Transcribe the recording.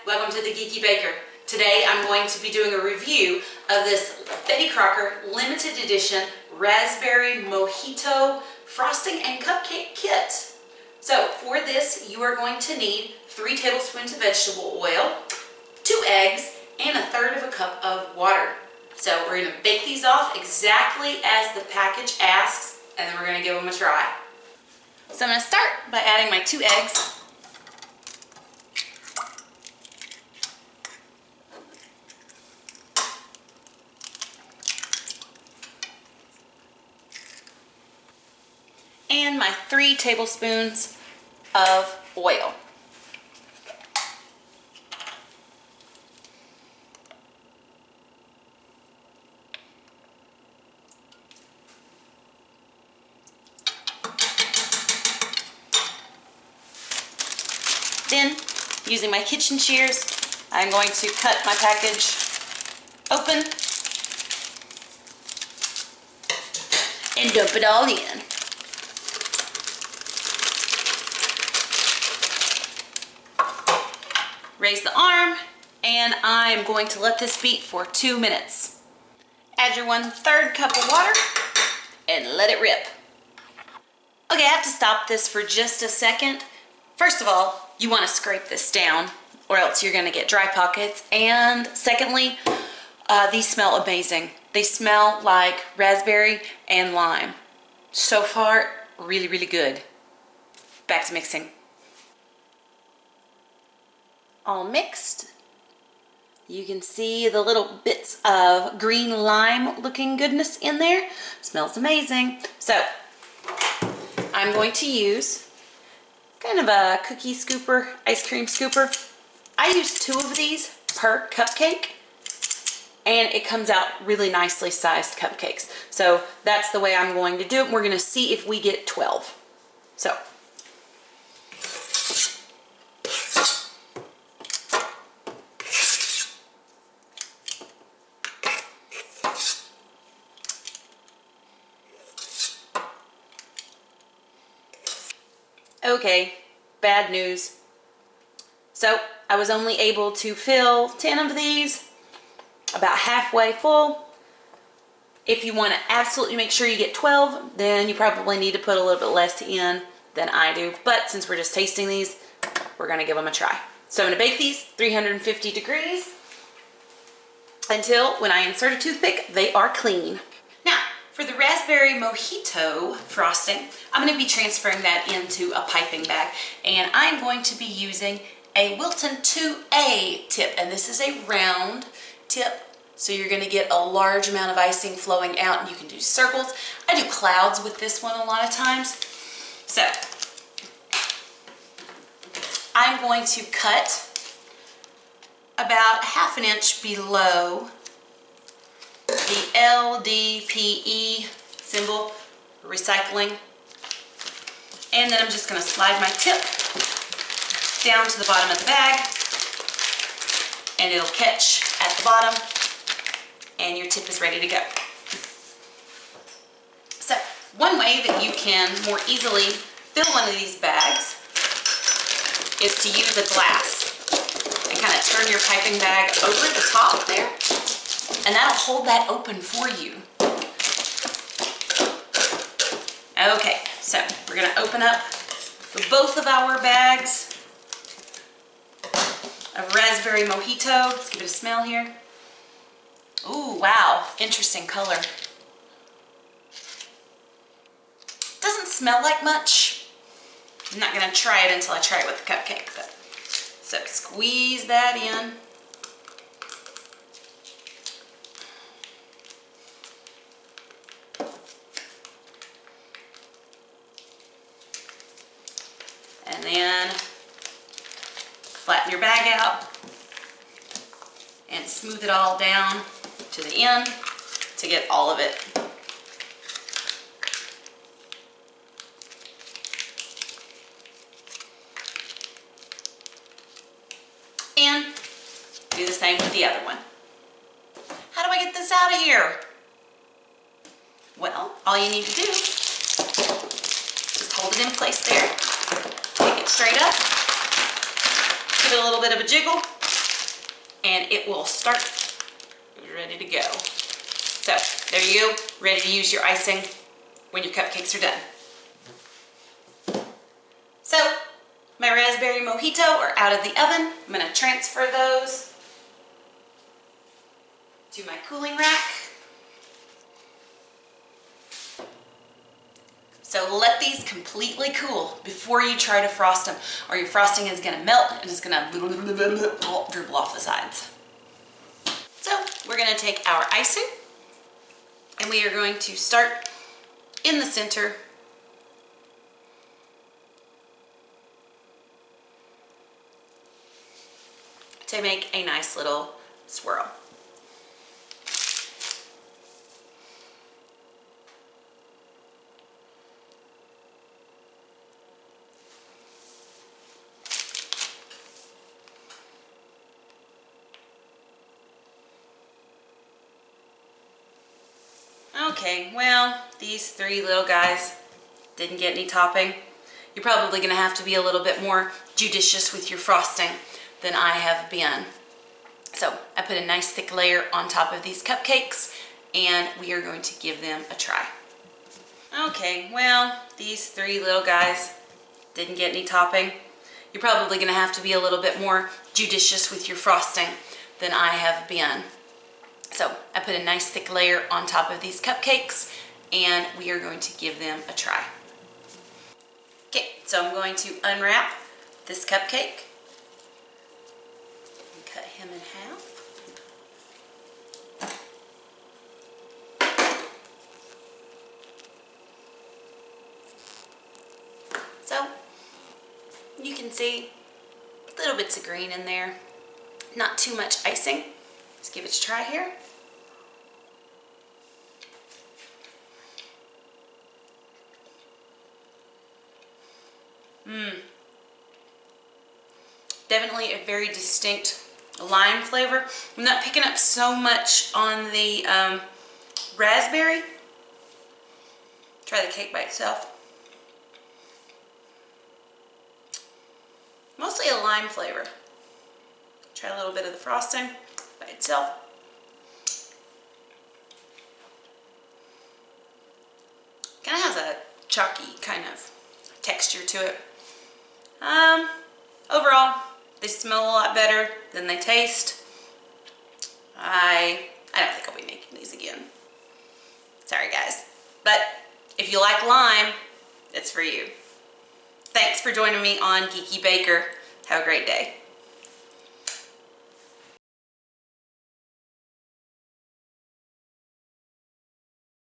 Welcome to the Geeky Baker. Today I'm going to be doing a review of this Betty Crocker limited edition raspberry mojito frosting and cupcake kit. So for this you are going to need 3 tablespoons of vegetable oil, 2 eggs, and 1/3 of a cup of water. So we're going to bake these off exactly as the package asks, and then we're going to give them a try. So I'm going to start by adding my 2 eggs. And my 3 tablespoons of oil. Then, using my kitchen shears, I'm going to cut my package open and dump it all in. Raise the arm, and I'm going to let this beat for 2 minutes. Add your 1/3 cup of water and let it rip. Okay, I have to stop this for just a second. First of all, you want to scrape this down or else you're going to get dry pockets. And secondly, these smell amazing. They smell like raspberry and lime. So far, really, really good. Back to mixing. All mixed. You can see the little bits of green lime looking goodness in there. Smells amazing. So I'm going to use kind of a cookie scooper, ice cream scooper. I use 2 of these per cupcake, and it comes out really nicely sized cupcakes. So that's the way I'm going to do it. We're going to see if we get 12. So okay, bad news. So I was only able to fill 10 of these, about halfway full. If you want to absolutely make sure you get 12, then you probably need to put a little bit less in than I do. But since we're just tasting these, we're going to give them a try. So I'm going to bake these 350 degrees until when I insert a toothpick, they are clean. Now, for the raspberry mojito frosting, I'm going to be transferring that into a piping bag, and I'm going to be using a Wilton 2A tip, and this is a round tip, so you're going to get a large amount of icing flowing out, and you can do circles. I do clouds with this one a lot of times. So I'm going to cut about 1/2 inch below the LDPE symbol, recycling, and then I'm just going to slide my tip down to the bottom of the bag, and it'll catch at the bottom, and your tip is ready to go. So one way that you can more easily fill one of these bags is to use a glass and kind of turn your piping bag over the top there, and that'll hold that open for you. Okay, so we're going to open up both of our bags of raspberry mojito. Let's give it a smell here. Ooh, wow, interesting color. Doesn't smell like much. I'm not going to try it until I try it with the cupcake. But, so squeeze that in. And then flatten your bag out and smooth it all down to the end to get all of it. And do the same with the other one. How do I get this out of here? Well, all you need to do is just hold it in place there. Take it straight up. Give it a little bit of a jiggle, and it will start ready to go. So there you go, ready to use your icing when your cupcakes are done. So my raspberry mojito are out of the oven. I'm going to transfer those to my cooling rack. So let these completely cool before you try to frost them, or your frosting is going to melt and it's going to dribble off the sides. So we're going to take our icing and we are going to start in the center. To make a nice little swirl. Okay, well, these three little guys didn't get any topping. You're probably going to have to be a little bit more judicious with your frosting than I have been. So I put a nice thick layer on top of these cupcakes and we are going to give them a try. Okay, well, these three little guys didn't get any topping. You're probably going to have to be a little bit more judicious with your frosting than I have been. So I put a nice thick layer on top of these cupcakes and we are going to give them a try. Okay, so I'm going to unwrap this cupcake and cut him in half. So you can see little bits of green in there, not too much icing. Let's give it a try here. Definitely a very distinct lime flavor. I'm not picking up so much on the raspberry. Try the cake by itself. Mostly a lime flavor. Try a little bit of the frosting by itself. Kind of has a chalky kind of texture to it. Overall, they smell a lot better than they taste. I don't think I'll be making these again. Sorry guys. But if you like lime, it's for you. Thanks for joining me on Geeky Baker. Have a great day.